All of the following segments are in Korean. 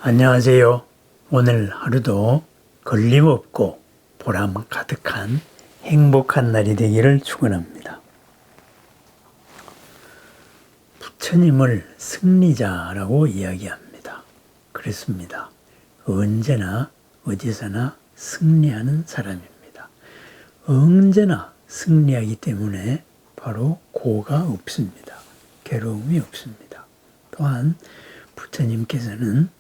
안녕하세요. 오늘 하루도 걸림없고 보람 가득한 행복한 날이 되기를 축원합니다. 부처님을 승리자라고 이야기합니다. 그렇습니다. 언제나 어디서나 승리하는 사람입니다. 언제나 승리하기 때문에 바로 고가 없습니다. 괴로움이 없습니다. 또한 부처님께서는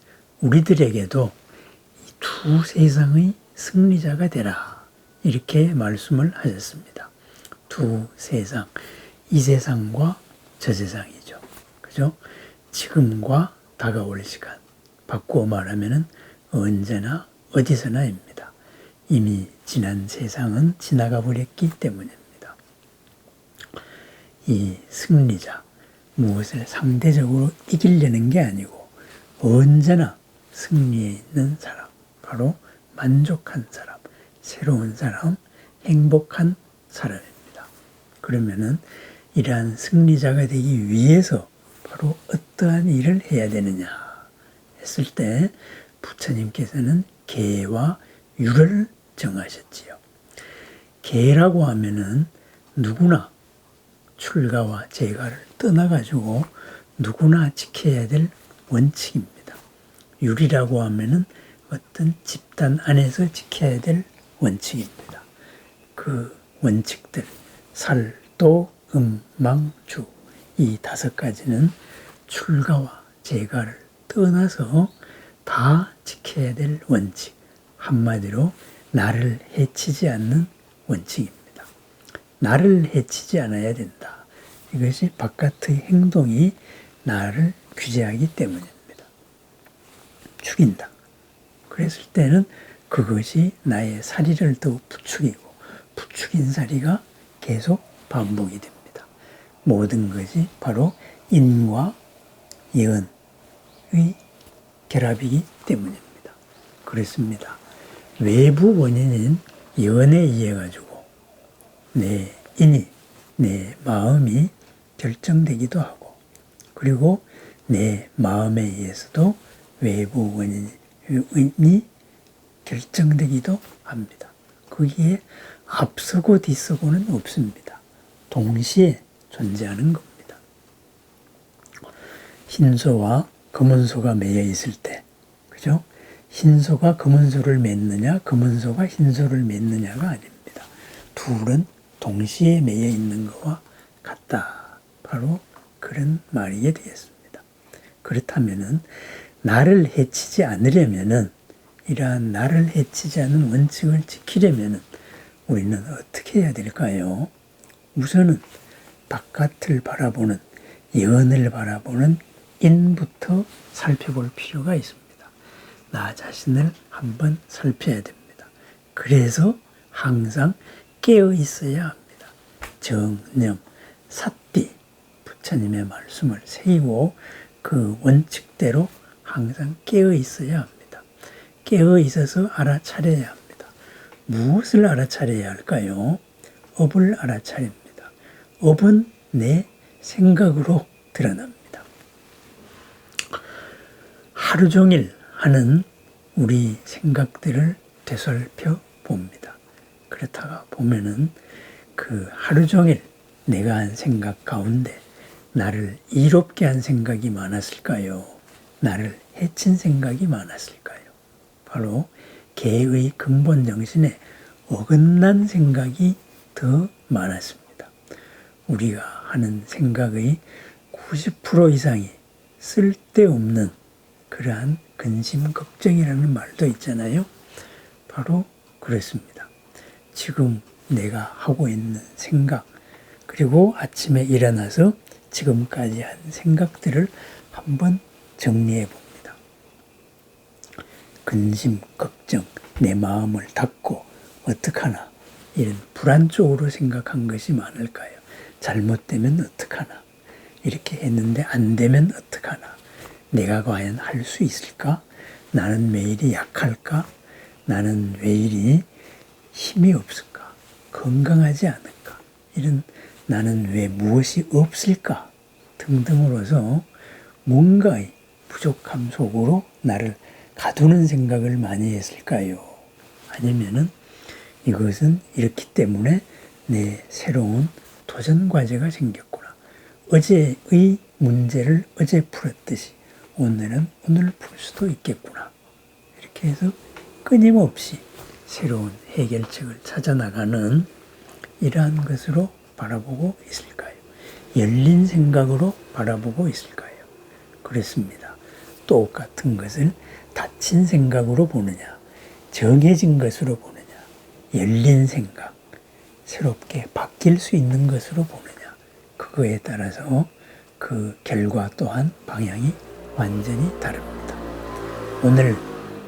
우리들에게도 이 두 세상의 승리자가 되라 이렇게 말씀을 하셨습니다. 두 세상, 이 세상과 저 세상이죠. 그죠? 지금과 다가올 시간, 바꾸어 말하면은 언제나 어디서나입니다. 이미 지난 세상은 지나가 버렸기 때문입니다. 이 승리자, 무엇을 상대적으로 이기려는 게 아니고 언제나 승리에 있는 사람, 바로 만족한 사람, 새로운 사람, 행복한 사람입니다. 그러면은 이러한 승리자가 되기 위해서 바로 어떠한 일을 해야 되느냐 했을 때 부처님께서는 계와 유를 정하셨지요. 계라고 하면은 누구나 출가와 재가를 떠나가지고 누구나 지켜야 될 원칙입니다. 율이라고 하면은 어떤 집단 안에서 지켜야 될 원칙입니다. 그 원칙들, 살도, 망주 이 5가지는 출가와 재가를 떠나서 다 지켜야 될 원칙. 한마디로 나를 해치지 않는 원칙입니다. 나를 해치지 않아야 된다. 이것이 바깥의 행동이 나를 규제하기 때문입니다. 죽인다. 그랬을 때는 그것이 나의 사리를 더욱 부추기고 부추긴 사리가 계속 반복이 됩니다. 모든 것이 바로 인과 예언의 결합이기 때문입니다. 그렇습니다. 외부 원인인 예언에 의해 가지고 내 인이, 내 마음이 결정되기도 하고 그리고 내 마음에 의해서도 외부 원인이 결정되기도 합니다. 거기에 앞서고 뒤서고는 없습니다. 동시에 존재하는 겁니다. 흰소와 검은소가 매여 있을 때, 그죠? 흰소가 검은소를 맺느냐, 검은소가 흰소를 맺느냐가 아닙니다. 둘은 동시에 매여 있는 것과 같다. 바로 그런 말이게 되겠습니다. 그렇다면은 나를 해치지 않으려면은 이러한 나를 해치지 않는 원칙을 지키려면은 우리는 어떻게 해야 될까요? 우선은 바깥을 바라보는 예언을 바라보는 인부터 살펴볼 필요가 있습니다. 나 자신을 한번 살펴야 됩니다. 그래서 항상 깨어 있어야 합니다. 정념, 삿띠, 부처님의 말씀을 세우고 그 원칙대로 항상 깨어 있어야 합니다. 깨어 있어서 알아차려야 합니다. 무엇을 알아차려야 할까요? 업을 알아차립니다. 업은 내 생각으로 드러납니다. 하루 종일 하는 우리 생각들을 되살펴 봅니다. 그렇다가 보면은 그 하루 종일 내가 한 생각 가운데 나를 이롭게 한 생각이 많았을까요? 나를 해친 생각이 많았을까요? 바로 계의 근본 정신에 어긋난 생각이 더 많았습니다. 우리가 하는 생각의 90% 이상이 쓸데없는 그러한 근심 걱정이라는 말도 있잖아요. 바로 그렇습니다. 지금 내가 하고 있는 생각, 그리고 아침에 일어나서 지금까지 한 생각들을 한번 정리해 봅니다. 근심, 걱정, 내 마음을 닫고 어떡하나 이런 불안 쪽으로 생각한 것이 많을까요? 잘못되면 어떡하나 이렇게 했는데 안 되면 어떡하나 내가 과연 할 수 있을까? 나는 왜 이리 약할까? 나는 왜 이리 힘이 없을까? 건강하지 않을까? 이런 나는 왜 무엇이 없을까? 등등으로서 뭔가 부족함 속으로 나를 가두는 생각을 많이 했을까요? 아니면은 이것은 이렇기 때문에 내 새로운 도전 과제가 생겼구나. 어제의 문제를 어제 풀었듯이 오늘은 오늘 풀 수도 있겠구나. 이렇게 해서 끊임없이 새로운 해결책을 찾아나가는 이러한 것으로 바라보고 있을까요? 열린 생각으로 바라보고 있을까요? 그렇습니다. 똑같은 것을 닫힌 생각으로 보느냐, 정해진 것으로 보느냐, 열린 생각, 새롭게 바뀔 수 있는 것으로 보느냐, 그거에 따라서 그 결과 또한 방향이 완전히 다릅니다. 오늘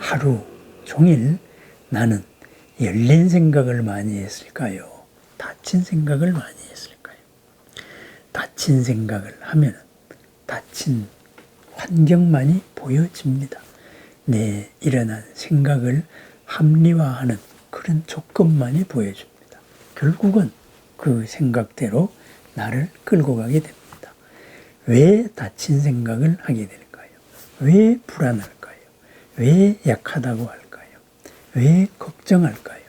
하루 종일 나는 열린 생각을 많이 했을까요? 닫힌 생각을 많이 했을까요? 닫힌 생각을 하면 닫힌 환경만이 보여집니다. 내 일어난 생각을 합리화하는 그런 조건만이 보여줍니다. 결국은 그 생각대로 나를 끌고 가게 됩니다. 왜 닫힌 생각을 하게 될까요? 왜 불안할까요? 왜 약하다고 할까요? 왜 걱정할까요?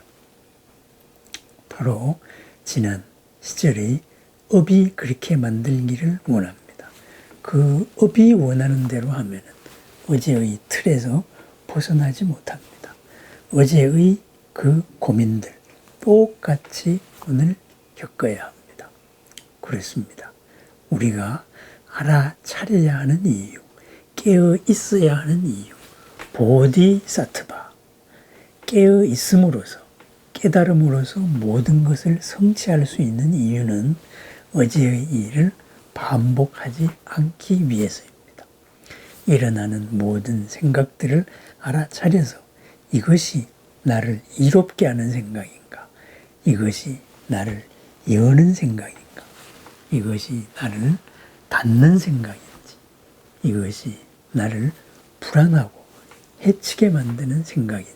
바로 지난 시절의 업이 그렇게 만들기를 원합니다. 그 업이 원하는 대로 하면 어제의 틀에서 벗어나지 못합니다. 어제의 그 고민들 똑같이 오늘 겪어야 합니다. 그렇습니다. 우리가 알아차려야 하는 이유, 깨어 있어야 하는 이유, 보디사트바, 깨어 있음으로써, 깨달음으로써 모든 것을 성취할 수 있는 이유는 어제의 일을 반복하지 않기 위해서입니다. 일어나는 모든 생각들을 알아차려서 이것이 나를 이롭게 하는 생각인가? 이것이 나를 여는 생각인가? 이것이 나를 닫는 생각인지? 이것이 나를 불안하고 해치게 만드는 생각인지?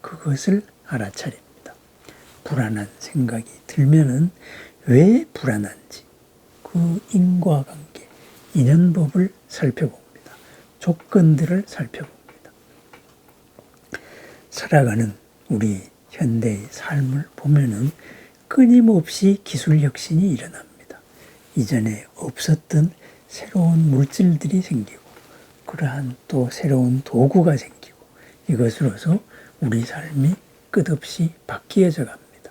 그것을 알아차립니다. 불안한 생각이 들면은 왜 불안한지 그 인과관계, 인연법을 살펴봅니다. 조건들을 살펴봅니다. 살아가는 우리 현대의 삶을 보면은 끊임없이 기술 혁신이 일어납니다. 이전에 없었던 새로운 물질들이 생기고 그러한 또 새로운 도구가 생기고 이것으로서 우리 삶이 끝없이 바뀌어져 갑니다.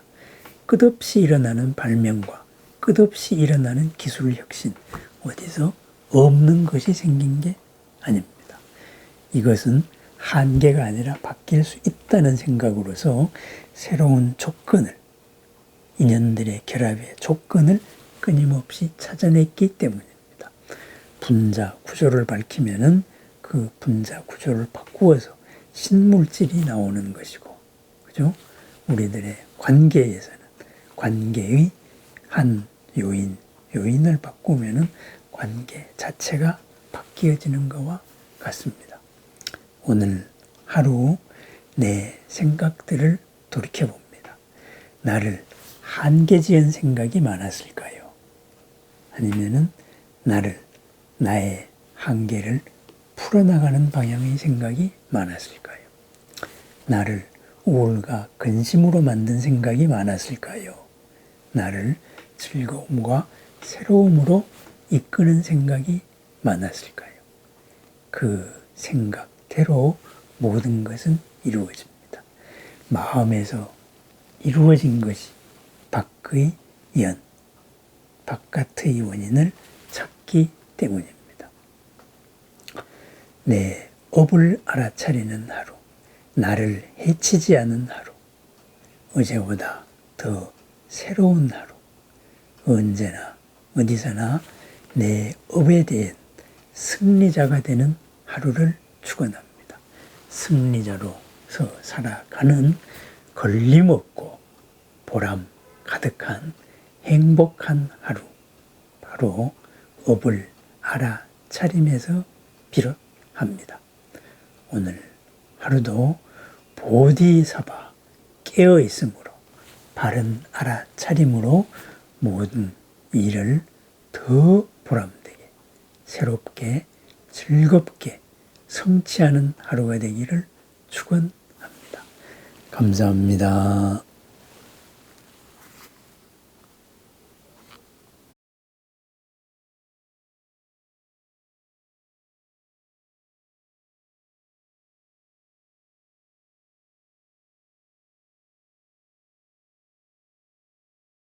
끝없이 일어나는 발명과 끝없이 일어나는 기술 혁신, 어디서 없는 것이 생긴 게 아닙니다. 이것은 한계가 아니라 바뀔 수 있다는 생각으로서 새로운 조건을, 인연들의 결합의 조건을 끊임없이 찾아냈기 때문입니다. 분자 구조를 밝히면은 그 분자 구조를 바꾸어서 신물질이 나오는 것이고, 그죠? 우리들의 관계에서는 관계의 한 요인을 바꾸면은 관계 자체가 바뀌어지는 것과 같습니다. 오늘 하루 내 생각들을 돌이켜봅니다. 나를 한계 지은 생각이 많았을까요? 아니면은 나의 한계를 풀어나가는 방향의 생각이 많았을까요? 나를 우울과 근심으로 만든 생각이 많았을까요? 나를 즐거움과 새로움으로 이끄는 생각이 많았을까요? 그 생각대로 모든 것은 이루어집니다. 마음에서 이루어진 것이 밖의 연, 바깥의 원인을 찾기 때문입니다. 내 업을 알아차리는 하루, 나를 해치지 않은 하루, 어제보다 더 새로운 하루, 언제나 어디서나 내 업에 대한 승리자가 되는 하루를 축원합니다. 승리자로서 살아가는 걸림없고 보람 가득한 행복한 하루, 바로 업을 알아차림에서 비롯합니다. 오늘 하루도 보디사바 깨어있음으로 바른 알아차림으로 모든 일을 더 보람되게 새롭게 즐겁게 성취하는 하루가 되기를 축원합니다. 감사합니다.